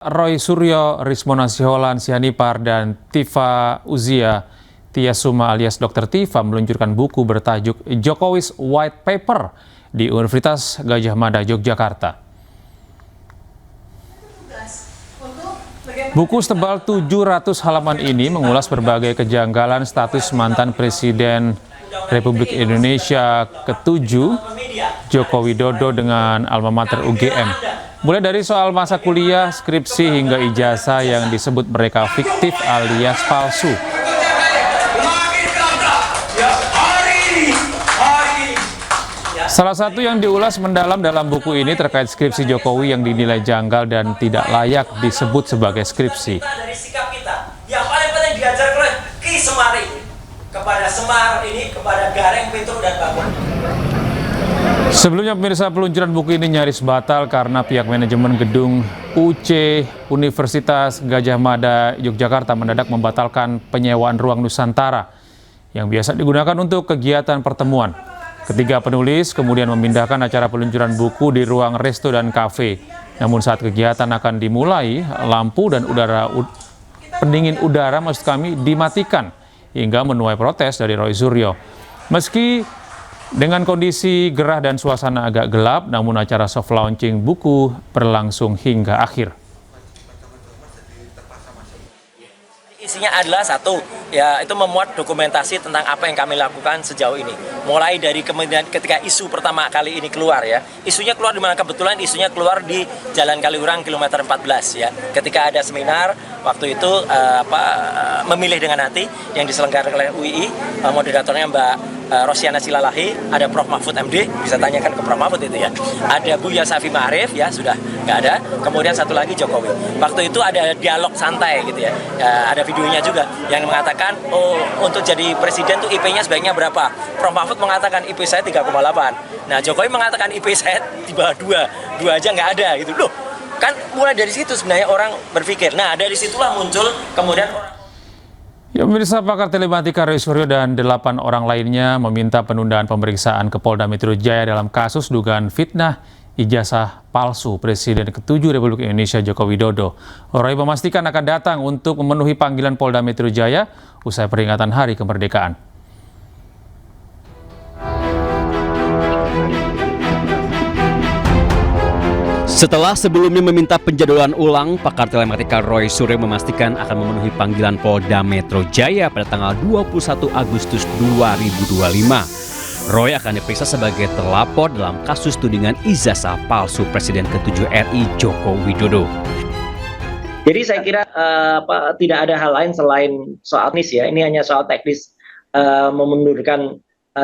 Roy Suryo, Rismona Siholan Sianipar, dan Tifa Uzia Tiasuma alias Dr. Tifa meluncurkan buku bertajuk Jokowi's White Paper di Universitas Gadjah Mada, Yogyakarta. Buku setebal 700 halaman ini mengulas berbagai kejanggalan status mantan Presiden Republik Indonesia ke-7 Joko Widodo dengan alma mater UGM. Mulai dari soal masa kuliah, skripsi, hingga ijazah yang disebut mereka fiktif alias palsu. Salah satu yang diulas mendalam dalam buku ini terkait skripsi Jokowi yang dinilai janggal dan tidak layak disebut sebagai skripsi. Dari sikap kita, yang paling penting diajar oleh Ki Semar ini, kepada Semar ini, kepada Gareng, Petruk, dan Bagong. Sebelumnya pemirsa, peluncuran buku ini nyaris batal karena pihak manajemen gedung UC Universitas Gadjah Mada Yogyakarta mendadak membatalkan penyewaan ruang Nusantara yang biasa digunakan untuk kegiatan pertemuan. Ketiga penulis kemudian memindahkan acara peluncuran buku di ruang resto dan kafe. Namun saat kegiatan akan dimulai, lampu dan pendingin udara dimatikan hingga menuai protes dari Roy Suryo. Meski dengan kondisi gerah dan suasana agak gelap, namun acara soft launching buku berlangsung hingga akhir. Isinya adalah satu, ya itu memuat dokumentasi tentang apa yang kami lakukan sejauh ini. Mulai dari kemudian ketika isu pertama kali ini keluar ya, isunya keluar di mana? Kebetulan isunya keluar di Jalan Kaliurang kilometer 14 ya. Ketika ada seminar waktu itu memilih dengan hati yang diselenggarakan oleh UII, moderatornya Mbak Rosiana Silalahi, ada Prof Mahfud MD, bisa tanyakan ke Prof Mahfud itu ya. Ada Bu Yasafi Ma'arif ya, sudah nggak ada. Kemudian satu lagi Jokowi. Waktu itu ada dialog santai gitu ya. Ada videonya juga yang mengatakan, oh untuk jadi presiden tuh IP-nya sebaiknya berapa? Prof Mahfud mengatakan IP saya 3,8. Nah Jokowi mengatakan IP saya di bawah 2 aja nggak ada gitu. Loh, kan mulai dari situ sebenarnya orang berpikir. Nah dari situlah muncul kemudian orang. Ya, pemirsa, pakar telematika Roy Suryo dan 8 orang lainnya meminta penundaan pemeriksaan ke Polda Metro Jaya dalam kasus dugaan fitnah ijazah palsu Presiden ke-7 Republik Indonesia Joko Widodo. Roy memastikan akan datang untuk memenuhi panggilan Polda Metro Jaya usai peringatan Hari Kemerdekaan. Setelah sebelumnya meminta penjadwalan ulang, pakar telematika Roy Suryo memastikan akan memenuhi panggilan Polda Metro Jaya pada tanggal 21 Agustus 2025. Roy akan diperiksa sebagai terlapor dalam kasus tudingan ijazah palsu Presiden ke-7 RI Joko Widodo. Jadi saya kira tidak ada hal lain selain soal teknis ya. Ini hanya soal teknis memundurkan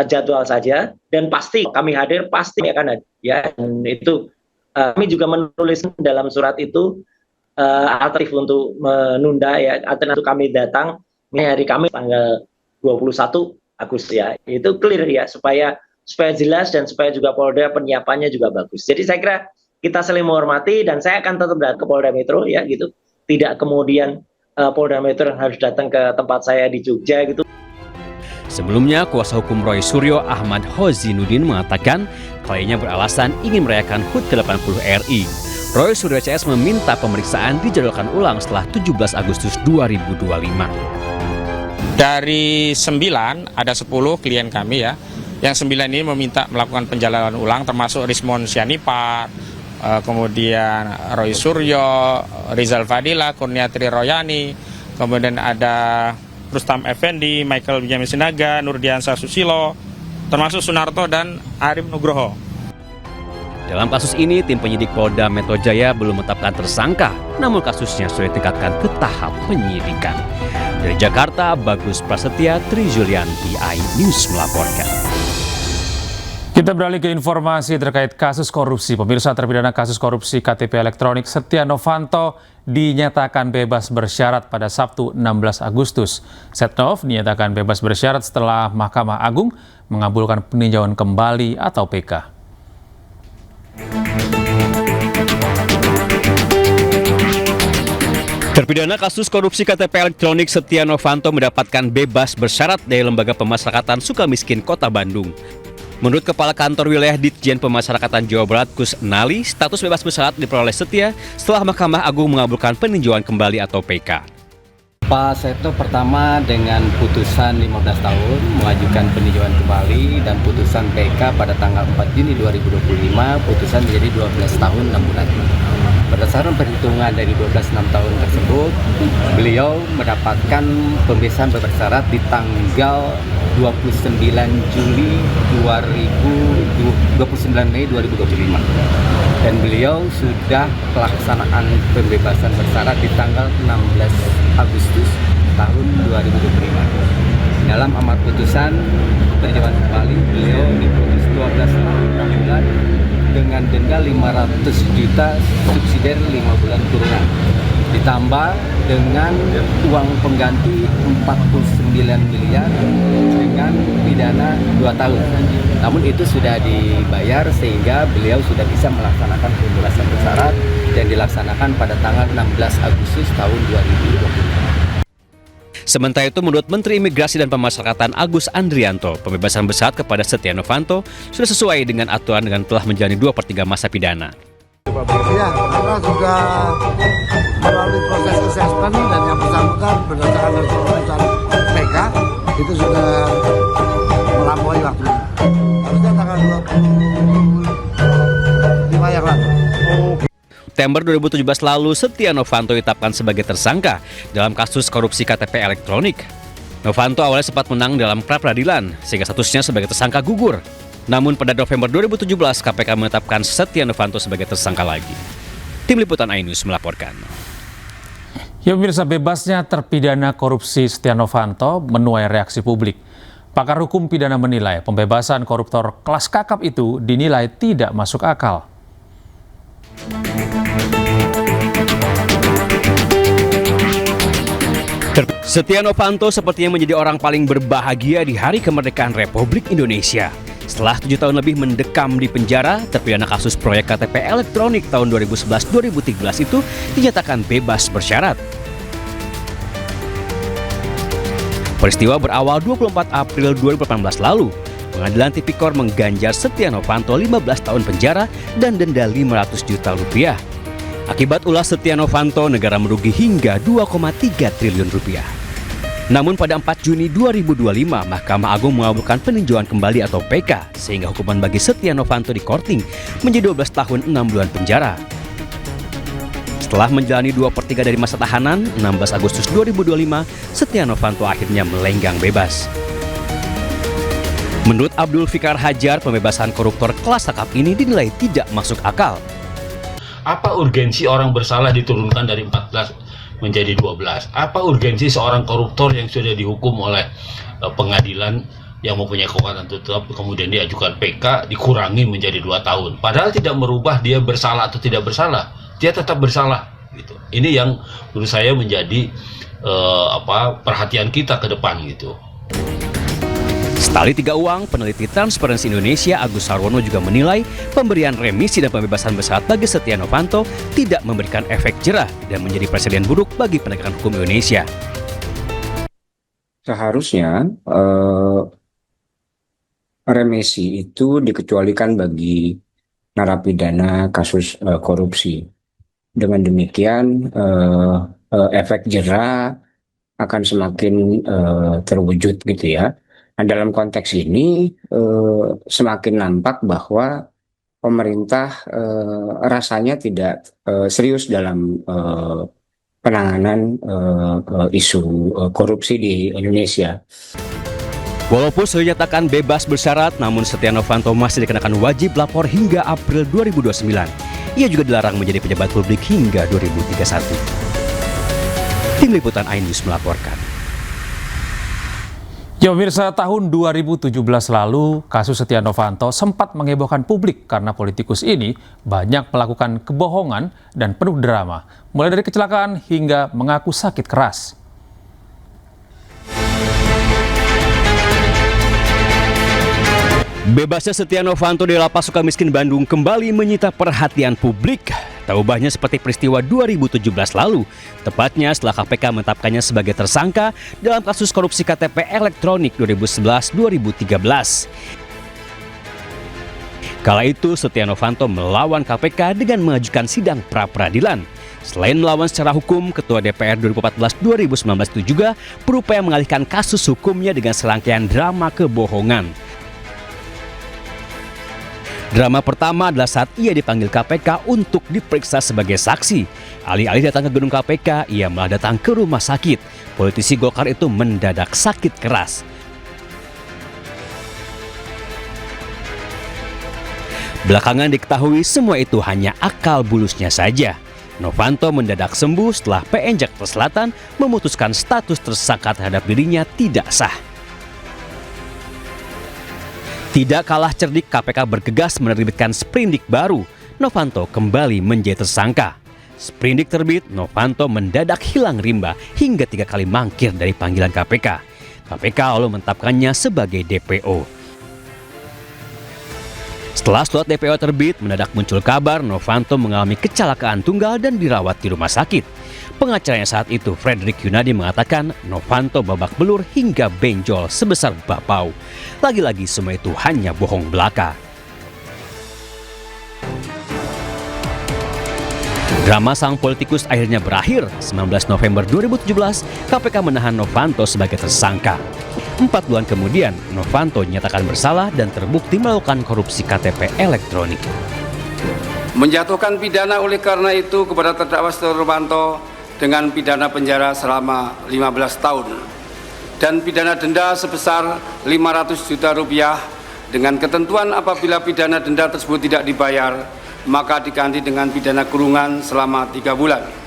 jadwal saja, dan pasti kami hadir, pasti akan hadir ya. Dan itu kami juga menulis dalam surat itu alternatif untuk menunda ya, alternatif kami datang ini hari Kamis tanggal 21 Agustus ya. Itu clear ya, supaya jelas dan supaya juga Polda penyiapannya juga bagus. Jadi saya kira kita saling menghormati dan saya akan tetap datang ke Polda Metro ya gitu. Tidak kemudian Polda Metro harus datang ke tempat saya di Jogja gitu. Sebelumnya, kuasa hukum Roy Suryo Ahmad Hozinuddin mengatakan kliennya beralasan ingin merayakan HUT ke-80 RI. Roy Suryo CS meminta pemeriksaan dijadwalkan ulang setelah 17 Agustus 2025. Dari 9, ada 10 klien kami ya. Yang 9 ini meminta melakukan penjadwalan ulang, termasuk Rismon Sianipar, kemudian Roy Suryo, Rizal Fadila, Kurniatri Royani, kemudian ada Rustam Effendi, Michael Benjamin Sinaga, Nurdiansyah Susilo, termasuk Sunarto dan Arif Nugroho. Dalam kasus ini, tim penyidik Polda Metro Jaya belum menetapkan tersangka, namun kasusnya sudah ditingkatkan ke tahap penyidikan. Dari Jakarta, Bagus Prasetya, Trijulianti, iNews melaporkan. Kita beralih ke informasi terkait kasus korupsi. Pemirsa, terpidana kasus korupsi KTP elektronik Setia Novanto dinyatakan bebas bersyarat pada Sabtu 16 Agustus. Setnov dinyatakan bebas bersyarat setelah Mahkamah Agung mengabulkan peninjauan kembali atau PK. Terpidana kasus korupsi KTP elektronik Setia Novanto mendapatkan bebas bersyarat dari Lembaga Pemasyarakatan Sukamiskin Kota Bandung. Menurut Kepala Kantor Wilayah Ditjen Pemasyarakatan Jawa Barat Kus Nali, status bebas bersyarat diperoleh Setia setelah Mahkamah Agung mengabulkan peninjauan kembali atau PK. Pak Seto pertama dengan putusan 15 tahun mengajukan peninjauan kembali dan putusan PK pada tanggal 4 Juni 2025 putusan menjadi 12 tahun 6 bulan. Berdasarkan perhitungan dari 12-6 tahun tersebut, beliau mendapatkan pembebasan bersyarat di tanggal 29 Mei 2025 dan beliau sudah pelaksanaan pembebasan bersyarat di tanggal 16 Agustus tahun 2025. Dalam amar putusan peninjauan kembali beliau diputus 12 tahun 6 bulan dengan denda 500 juta subsidiar 5 bulan kurungan, ditambah dengan uang pengganti 49 miliar dengan pidana 2 tahun. Namun itu sudah dibayar sehingga beliau sudah bisa melaksanakan pembebasan bersyarat dan dilaksanakan pada tanggal 16 Agustus tahun 2020. Sementara itu, menurut Menteri Imigrasi dan Pemasyarakatan Agus Andrianto, pembebasan bersyarat kepada Setia Novanto sudah sesuai dengan aturan dengan telah menjalani 2/3 masa pidana. Ya, karena sudah melalui proses assessment dan yang bersangkutan berdasarkan hasil putusan PK itu sudah melampaui waktunya. Harusnya tanggal 25 yang lalu. September 2017 lalu, Setia Novanto ditetapkan sebagai tersangka dalam kasus korupsi KTP elektronik. Novanto awalnya sempat menang dalam pra-peradilan, sehingga statusnya sebagai tersangka gugur. Namun pada November 2017, KPK menetapkan Setia Novanto sebagai tersangka lagi. Tim Liputan iNews melaporkan. Ya pemirsa, bebasnya terpidana korupsi Setia Novanto menuai reaksi publik. Pakar hukum pidana menilai pembebasan koruptor kelas kakap itu dinilai tidak masuk akal. Setia Novanto sepertinya menjadi orang paling berbahagia di hari kemerdekaan Republik Indonesia. Setelah 7 tahun lebih mendekam di penjara, terpidana kasus proyek KTP elektronik tahun 2011-2013 itu dinyatakan bebas bersyarat. Peristiwa berawal 24 April 2018 lalu. Pengadilan Tipikor mengganjar Setia Novanto 15 tahun penjara dan denda 500 juta rupiah. Akibat ulah Setia Novanto, negara merugi hingga 2,3 triliun rupiah. Namun pada 4 Juni 2025, Mahkamah Agung mengabulkan peninjauan kembali atau PK, sehingga hukuman bagi Setia Novanto di Korting menjadi 12 tahun 6 bulan penjara. Setelah menjalani 2/3 dari masa tahanan, 16 Agustus 2025, Setia Novanto akhirnya melenggang bebas. Menurut Abdul Fikar Hajar, pembebasan koruptor kelas kakap ini dinilai tidak masuk akal. Apa urgensi orang bersalah diturunkan dari 14 menjadi 12? Apa urgensi seorang koruptor yang sudah dihukum oleh pengadilan yang mempunyai kekuatan tetap kemudian diajukan PK dikurangi menjadi 2 tahun? Padahal tidak merubah dia bersalah atau tidak bersalah, dia tetap bersalah. Gitu. Ini yang menurut saya menjadi perhatian kita ke depan gitu. Setali tiga uang, peneliti Transparency Indonesia Agus Sarwono juga menilai pemberian remisi dan pembebasan bersyarat bagi Setia Novanto tidak memberikan efek jerah dan menjadi presiden buruk bagi penegakan hukum Indonesia. Seharusnya remisi itu dikecualikan bagi narapidana kasus korupsi. Dengan demikian efek jerah akan semakin terwujud gitu ya. Nah, dalam konteks ini semakin nampak bahwa pemerintah rasanya tidak serius dalam penanganan isu korupsi di Indonesia. Walaupun sudah dinyatakan bebas bersyarat, namun Setia Novanto masih dikenakan wajib lapor hingga April 2029. Ia juga dilarang menjadi pejabat publik hingga 2031. Tim Liputan iNews melaporkan. Ya pemirsa, tahun 2017 lalu kasus Setia Novanto sempat menghebohkan publik karena politikus ini banyak melakukan kebohongan dan penuh drama, mulai dari kecelakaan hingga mengaku sakit keras. Bebasnya Setia Novanto di Lapas Sukamiskin Bandung kembali menyita perhatian publik. Tak ubahnya seperti peristiwa 2017 lalu, tepatnya setelah KPK menetapkannya sebagai tersangka dalam kasus korupsi KTP elektronik 2011-2013. Kala itu Setia Novanto melawan KPK dengan mengajukan sidang pra-peradilan. Selain melawan secara hukum, Ketua DPR 2014-2019 itu juga berupaya mengalihkan kasus hukumnya dengan serangkaian drama kebohongan. Drama pertama adalah saat ia dipanggil KPK untuk diperiksa sebagai saksi. Alih-alih datang ke gedung KPK, ia malah datang ke rumah sakit. Politisi Golkar itu mendadak sakit keras. Belakangan diketahui semua itu hanya akal bulusnya saja. Novanto mendadak sembuh setelah PN Jakarta Selatan memutuskan status tersangka terhadap dirinya tidak sah. Tidak kalah cerdik, KPK bergegas menerbitkan sprindik baru. Novanto kembali menjadi tersangka. Sprindik terbit, Novanto mendadak hilang rimba hingga 3 kali mangkir dari panggilan KPK. KPK lalu menetapkannya sebagai DPO. Setelah surat DPO terbit, mendadak muncul kabar Novanto mengalami kecelakaan tunggal dan dirawat di rumah sakit. Pengacaranya saat itu, Frederick Yunadi, mengatakan Novanto babak belur hingga benjol sebesar bapau. Lagi-lagi semua itu hanya bohong belaka. Drama sang politikus akhirnya berakhir. 19 November 2017, KPK menahan Novanto sebagai tersangka. 4 bulan kemudian, Novanto dinyatakan bersalah dan terbukti melakukan korupsi KTP elektronik. Menjatuhkan pidana oleh karena itu kepada terdakwa Setia Novanto dengan pidana penjara selama 15 tahun dan pidana denda sebesar 500 juta rupiah dengan ketentuan apabila pidana denda tersebut tidak dibayar, maka diganti dengan pidana kurungan selama 3 bulan.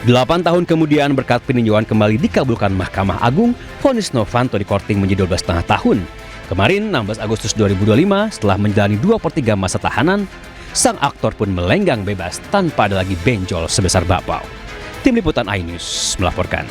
8 tahun kemudian, berkat peninjauan kembali dikabulkan Mahkamah Agung, vonis Novanto dikorting menjadi 12,5 tahun. Kemarin 16 Agustus 2025, setelah menjalani 2/3 masa tahanan, sang aktor pun melenggang bebas tanpa ada lagi benjol sebesar bapau. Tim Liputan iNews melaporkan.